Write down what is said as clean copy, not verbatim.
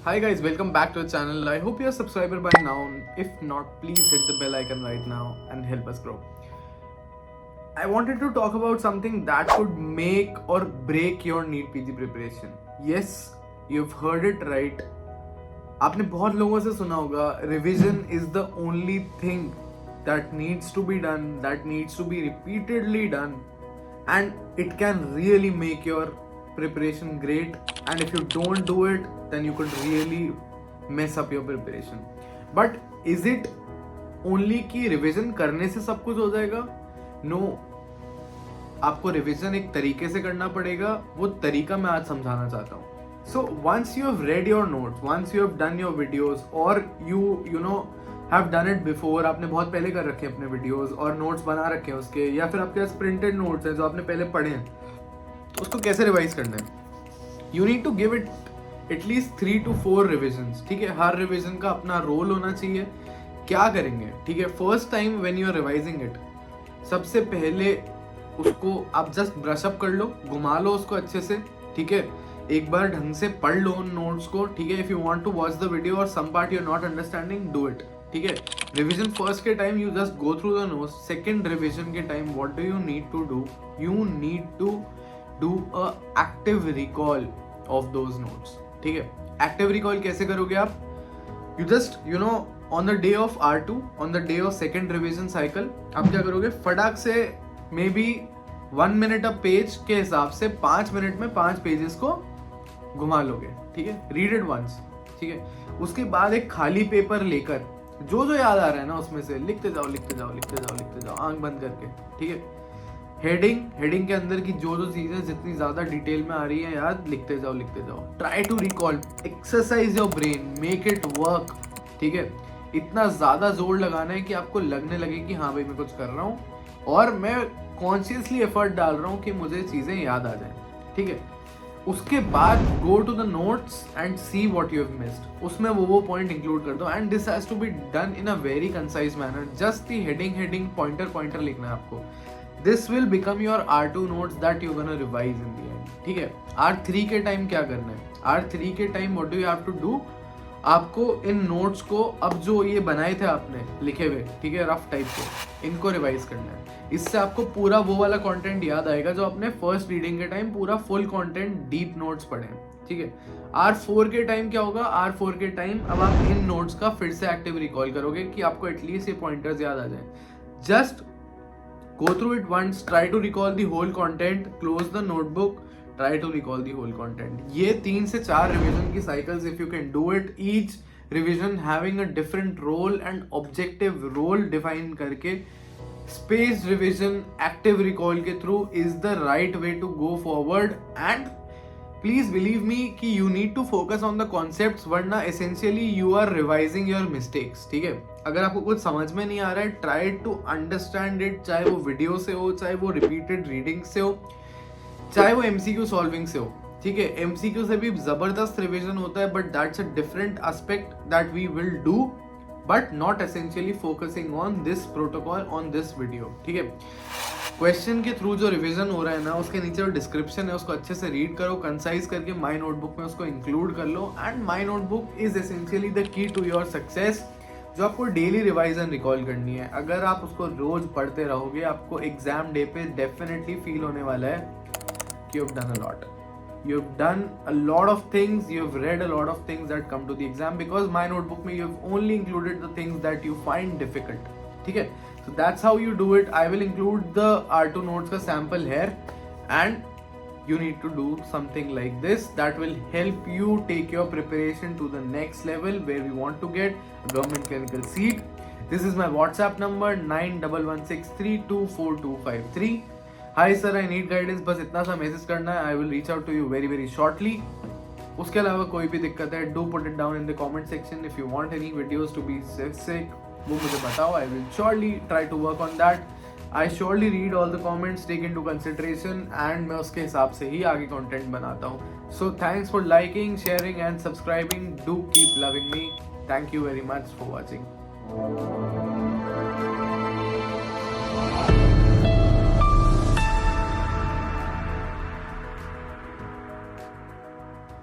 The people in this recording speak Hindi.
Hi guys, welcome back to the channel. I hope you're a subscriber by now. If not, please hit the bell icon right now and help us grow. I wanted to talk about something that could make or break your NEET PG preparation. Yes, you've heard it right. आपने बहुत लोगों से सुना होगा revision is the only thing that needs to be done, that needs to be repeatedly done, and it can really make your preparation great. And if you don't do it, then you could really mess up your preparation. But is it only कि रिविजन करने से सब कुछ हो जाएगा? नो, आपको रिविजन एक तरीके से करना पड़ेगा. वो तरीका मैं आज समझाना चाहता हूँ. So once you have read your notes, once you have done your videos, or you know have done it before, आपने बहुत पहले कर रखे हैं अपने videos और notes बना रखे हैं उसके, या फिर आपके पास printed notes हैं जो आपने पहले पढ़े हैं, तो उसको कैसे रिवाइज करना है? You need to give it at least 3 to 4 revisions. ठीक है, हर रिविजन का अपना रोल होना चाहिए. क्या करेंगे? ठीक है, first time when you are revising it, सबसे पहले उसको आप जस्ट ब्रश अप कर लो, घुमा लो उसको अच्छे से. ठीक है, एक बार ढंग से पढ़ लो उन नोट्स को. ठीक है, if you want to watch the video और some part you are not understanding, do it. ठीक है, रिवीजन फर्स्ट के time you just go through the notes. Second revision के time what do you need to do? You need to do a active recall of those notes. ठीक है, एक्टिव रिकॉल कैसे करोगे आप? You just you know on the day of R2, on the day of second revision cycle, आप क्या करोगे? फटाक से may be 1 minute a page के हिसाब से 5 मिनट में 5 पेजेस को घुमा लोगे. ठीक है, रीड इट वंस. ठीक है, उसके बाद एक खाली पेपर लेकर जो जो याद आ रहा है ना उसमें से लिखते जाओ लिखते जाओ लिखते जाओ लिखते जाओ, आंख बंद करके. ठीक है, हेडिंग के अंदर की जो जो चीजें जितनी ज्यादा डिटेल में आ रही है याद, लिखते जाओ लिखते जाओ. Try to recall, exercise your brain, make it work. ठीक है, इतना ज्यादा जोर लगाना है कि आपको लगने लगे कि हाँ भाई मैं कुछ कर रहा हूँ और मैं कॉन्शियसली एफर्ट डाल रहा हूँ कि मुझे चीजें याद आ जाए. ठीक है, उसके बाद go to the notes and see what you have missed. उसमें वो पॉइंट इंक्लूड कर दो and this has to be done in a very concise manner. Just the heading pointer लिखना है आपको. This will become your R2 notes that you gonna revise in the end. ठीक है, R3 के टाइम क्या करना है? R3 के time what do you have to do? आपको इन नोट्स को, अब जो ये बनाए थे आपने लिखे हुए, ठीक है, रफ टाइप के, इनको रिवाइज करना है. इससे आपको पूरा वो वाला कंटेंट याद आएगा जो आपने फर्स्ट रीडिंग के टाइम पूरा फुल कंटेंट डीप नोट्स पढ़े हैं. ठीक है, R4 के टाइम क्या होगा? R4 के टाइम अब आप इन नोट्स का फिर से एक्टिव रिकॉल करोगे कि आपको एटलीस्ट ये पॉइंटर्स याद आ जाए. Just go through it once, try to recall the whole content, close the notebook, try to recall the whole content. ये 3 से 4 revision की cycles, if you can do it, each revision having a different role and objective role define करके, spaced revision, active recall के through is the right way to go forward. And please believe me कि you need to focus on the concepts, वरना essentially you are revising your mistakes. ठीक है, अगर आपको कुछ समझ में नहीं आ रहा है, ट्राई टू अंडरस्टैंड इट, चाहे वो वीडियो से हो, चाहे वो रिपीटेड रीडिंग से हो, चाहे वो MCQ सॉल्विंग से हो. ठीक है, MCQ से भी जबरदस्त रिविजन होता है, but that's a different aspect that we will do, but not essentially focusing on this protocol on this video. ठीक है, क्वेश्चन के थ्रू जो रिवीजन हो रहा है ना, उसके नीचे जो डिस्क्रिप्शन है उसको अच्छे से रीड करो, कंसाइज करके माई नोटबुक में उसको इंक्लूड कर लो. And my notebook is essentially the key to your success, जो आपको डेली रिवाइजन रिकॉल करनी है. अगर आप उसको रोज पढ़ते रहोगे, आपको एग्जाम डे पे डेफिनेटली फील होने वाला है कि you have done a lot. You have done a lot of things, you have read a lot of things that come to the exam, because my notebook में you have only included the things that you find difficult. ठीक है, so that's how you do it. I will include the R2 notes का sample here, and you need to do something like this that will help you take your preparation to the next level where we want to get a government clinical seat. This is my WhatsApp number 911163242253. Hi sir, I need guidance, बस इतना सा मैसेज करना है. I will reach out to you very very shortly. उसके अलावा कोई भी दिक्कत है, do put it down in the comment section. If you want any videos to be sick, वो मुझे बताओ. I will surely try to work on that. I surely read all the comments, take into consideration, and मैं उसके हिसाब से ही आगे कंटेंट बनाता हूँ. So thanks for liking, sharing and subscribing. Do keep loving me. Thank you very much for watching.